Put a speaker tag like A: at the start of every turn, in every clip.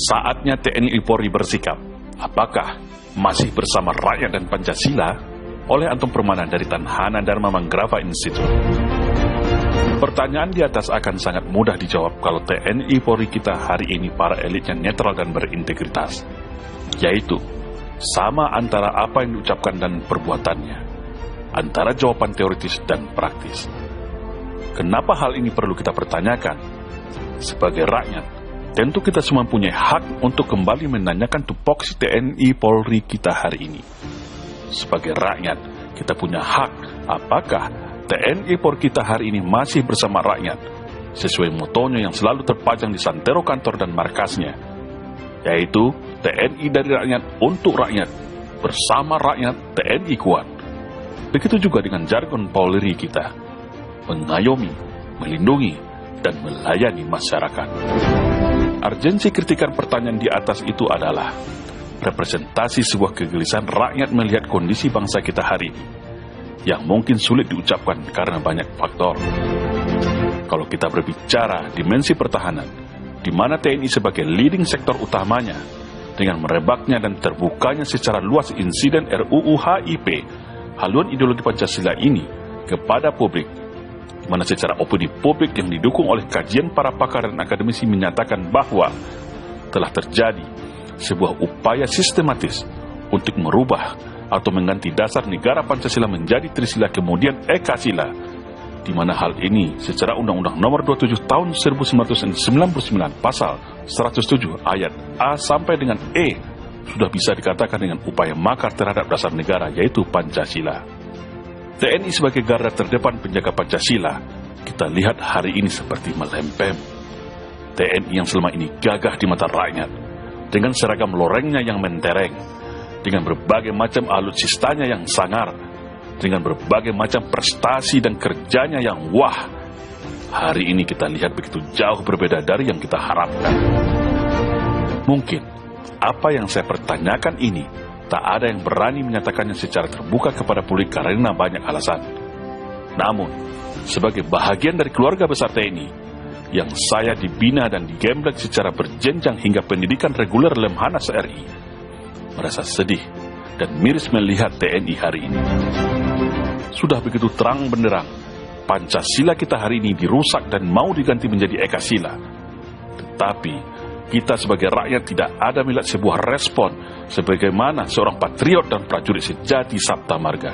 A: Saatnya TNI Polri bersikap. Apakah masih bersama rakyat dan Pancasila? Oleh Anton Permana dari Tanhana Dharma Manggrava Institute. Pertanyaan di atas akan sangat mudah dijawab kalau TNI Polri kita hari ini para elitnya netral dan berintegritas, yaitu sama antara apa yang diucapkan dan perbuatannya, antara jawaban teoritis dan praktis. Kenapa hal ini perlu kita pertanyakan? Sebagai rakyat, tentu kita semua punya hak untuk kembali menanyakan tupoksi TNI Polri kita hari ini. Sebagai rakyat, kita punya hak apakah TNI Polri kita hari ini masih bersama rakyat, sesuai motonya yang selalu terpajang di santero kantor dan markasnya, yaitu TNI dari rakyat untuk rakyat, bersama rakyat TNI kuat. Begitu juga dengan jargon Polri kita, mengayomi, melindungi, dan melayani masyarakat. Urgensi kritikan pertanyaan di atas itu adalah representasi sebuah kegelisahan rakyat melihat kondisi bangsa kita hari ini, yang mungkin sulit diucapkan karena banyak faktor. Kalau kita berbicara dimensi pertahanan, di mana TNI sebagai leading sektor utamanya, dengan merebaknya dan terbukanya secara luas insiden RUU HIP, haluan ideologi Pancasila ini kepada publik, di mana secara opini publik yang didukung oleh kajian para pakar dan akademisi menyatakan bahwa telah terjadi sebuah upaya sistematis untuk merubah atau mengganti dasar negara Pancasila menjadi Trisila kemudian Ekasila, di mana hal ini secara Undang-Undang Nomor 27 Tahun 1999 Pasal 107 Ayat A sampai dengan E sudah bisa dikatakan dengan upaya makar terhadap dasar negara, yaitu Pancasila. TNI sebagai garda terdepan penjaga Pancasila, kita lihat hari ini seperti melempem. TNI yang selama ini gagah di mata rakyat, dengan seragam lorengnya yang mentereng, dengan berbagai macam alutsistanya yang sangar, dengan berbagai macam prestasi dan kerjanya yang wah, hari ini kita lihat begitu jauh berbeda dari yang kita harapkan. Mungkin apa yang saya pertanyakan ini tak ada yang berani menyatakannya secara terbuka kepada publik karena banyak alasan. Namun, sebagai bahagian dari keluarga besar TNI, yang saya dibina dan digembleng secara berjenjang hingga pendidikan reguler Lemhanas RI, merasa sedih dan miris melihat TNI hari ini. Sudah begitu terang benderang, Pancasila kita hari ini dirusak dan mau diganti menjadi Ekasila. Tetapi, kita sebagai rakyat tidak ada melihat sebuah respon sebagaimana seorang patriot dan prajurit sejati Sabta Marga.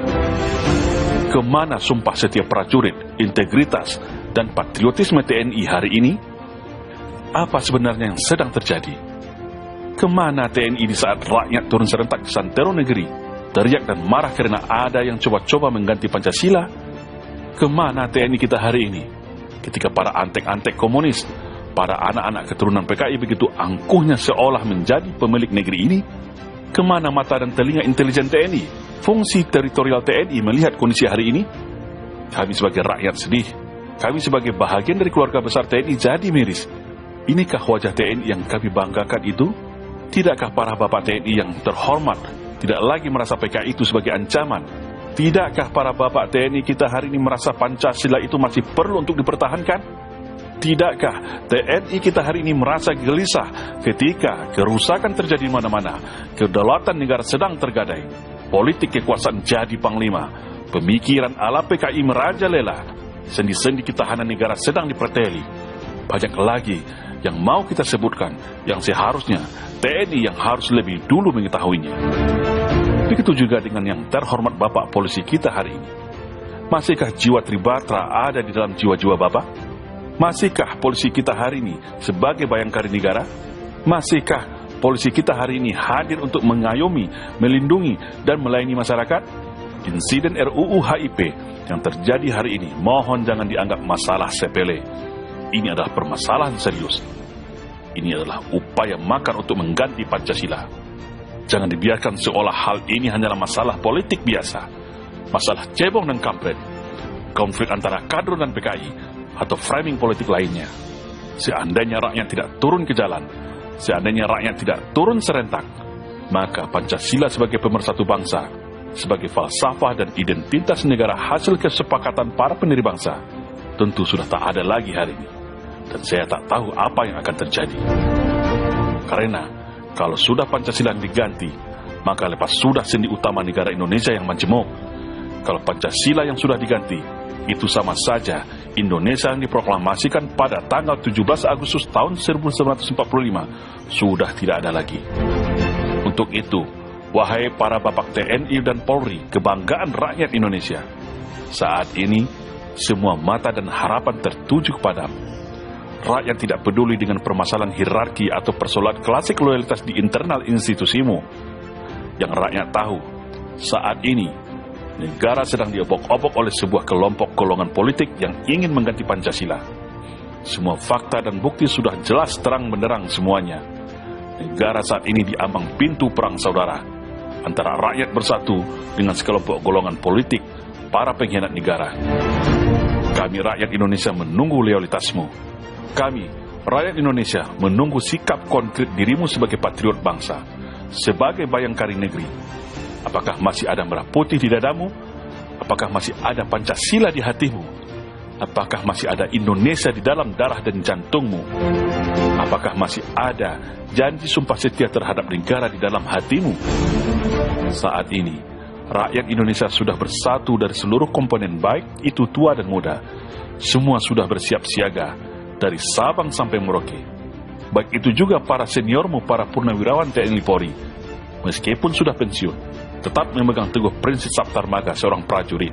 A: Kemana sumpah setiap prajurit, integritas, dan patriotisme TNI hari ini? Apa sebenarnya yang sedang terjadi? Kemana TNI di saat rakyat turun serentak di santero negeri, teriak dan marah karena ada yang coba-coba mengganti Pancasila? Kemana TNI kita hari ini, ketika para antek-antek komunis, para anak-anak keturunan PKI begitu angkuhnya seolah menjadi pemilik negeri ini? Kemana mata dan telinga intelijen TNI, fungsi teritorial TNI melihat kondisi hari ini? Kami sebagai rakyat sedih. Kami sebagai bahagian dari keluarga besar TNI jadi miris. Inikah wajah TNI yang kami banggakan itu? Tidakkah para bapak TNI yang terhormat tidak lagi merasa PKI itu sebagai ancaman? Tidakkah para bapak TNI kita hari ini merasa Pancasila itu masih perlu untuk dipertahankan? Tidakkah TNI kita hari ini merasa gelisah ketika kerusakan terjadi di mana-mana, kedaulatan negara sedang tergadai, politik kekuasaan jadi panglima, pemikiran ala PKI merajalela, sendi-sendi ketahanan negara sedang diperteli. Banyak lagi yang mau kita sebutkan yang seharusnya TNI yang harus lebih dulu mengetahuinya. Begitu juga dengan yang terhormat Bapak Polisi kita hari ini. Masihkah jiwa Tribatra ada di dalam jiwa-jiwa Bapak? Masihkah polisi kita hari ini sebagai bayangkari negara? Masihkah polisi kita hari ini hadir untuk mengayomi, melindungi, dan melayani masyarakat? Insiden RUU HIP yang terjadi hari ini mohon jangan dianggap masalah sepele. Ini adalah permasalahan serius. Ini adalah upaya makar untuk mengganti Pancasila. Jangan dibiarkan seolah hal ini hanyalah masalah politik biasa, masalah cebong dan kampret, konflik antara kader dan PKI, atau framing politik lainnya. Seandainya rakyat tidak turun ke jalan, seandainya rakyat tidak turun serentak, maka Pancasila sebagai pemersatu bangsa, sebagai falsafah dan identitas negara hasil kesepakatan para pendiri bangsa, tentu sudah tak ada lagi hari ini. Dan saya tak tahu apa yang akan terjadi. Karena kalau sudah Pancasila diganti, maka lepas sudah sendi utama negara Indonesia yang majemuk. Kalau Pancasila yang sudah diganti, itu sama saja Indonesia yang diproklamasikan pada tanggal 17 Agustus tahun 1945 sudah tidak ada lagi. Untuk itu, wahai para bapak TNI dan Polri, kebanggaan rakyat Indonesia, saat ini semua mata dan harapan tertuju kepadamu. Rakyat tidak peduli dengan permasalahan hierarki atau persoalan klasik loyalitas di internal institusimu. Yang rakyat tahu, saat ini negara sedang diobok-obok oleh sebuah kelompok golongan politik yang ingin mengganti Pancasila. Semua fakta dan bukti sudah jelas terang benderang semuanya. Negara saat ini diambang pintu perang saudara antara rakyat bersatu dengan sekelompok golongan politik, para pengkhianat negara. Kami rakyat Indonesia menunggu loyalitasmu. Kami rakyat Indonesia menunggu sikap konkret dirimu sebagai patriot bangsa, sebagai bayangkari negeri. Apakah masih ada merah putih di dadamu? Apakah masih ada Pancasila di hatimu? Apakah masih ada Indonesia di dalam darah dan jantungmu? Apakah masih ada janji sumpah setia terhadap negara di dalam hatimu? Saat ini, rakyat Indonesia sudah bersatu dari seluruh komponen baik itu tua dan muda. Semua sudah bersiap siaga dari Sabang sampai Merauke. Baik itu juga para seniormu, para purnawirawan TNI Polri. Meskipun sudah pensiun, tetap memegang teguh prinsip Sabta Marga seorang prajurit.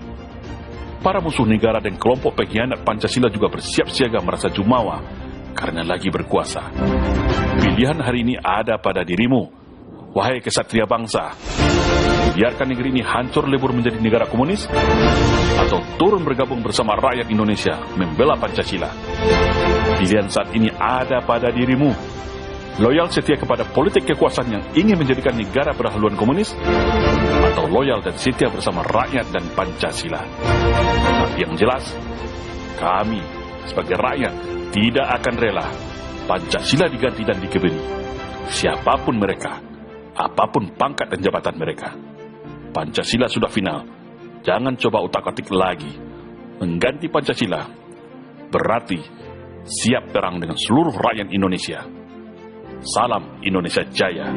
A: Para musuh negara dan kelompok pengkhianat Pancasila juga bersiap siaga merasa jumawa karena lagi berkuasa. Pilihan hari ini ada pada dirimu, wahai kesatria bangsa. Biarkan negeri ini hancur lebur menjadi negara komunis, atau turun bergabung bersama rakyat Indonesia membela Pancasila. Pilihan saat ini ada pada dirimu. Loyal setia kepada politik kekuasaan yang ingin menjadikan negara berhaluan komunis, atau loyal dan setia bersama rakyat dan Pancasila. Tapi yang jelas, kami sebagai rakyat tidak akan rela Pancasila diganti dan dikebiri. Siapapun mereka, apapun pangkat dan jabatan mereka, Pancasila sudah final. Jangan coba utak-atik lagi. Mengganti Pancasila berarti siap perang dengan seluruh rakyat Indonesia. Salam Indonesia Jaya.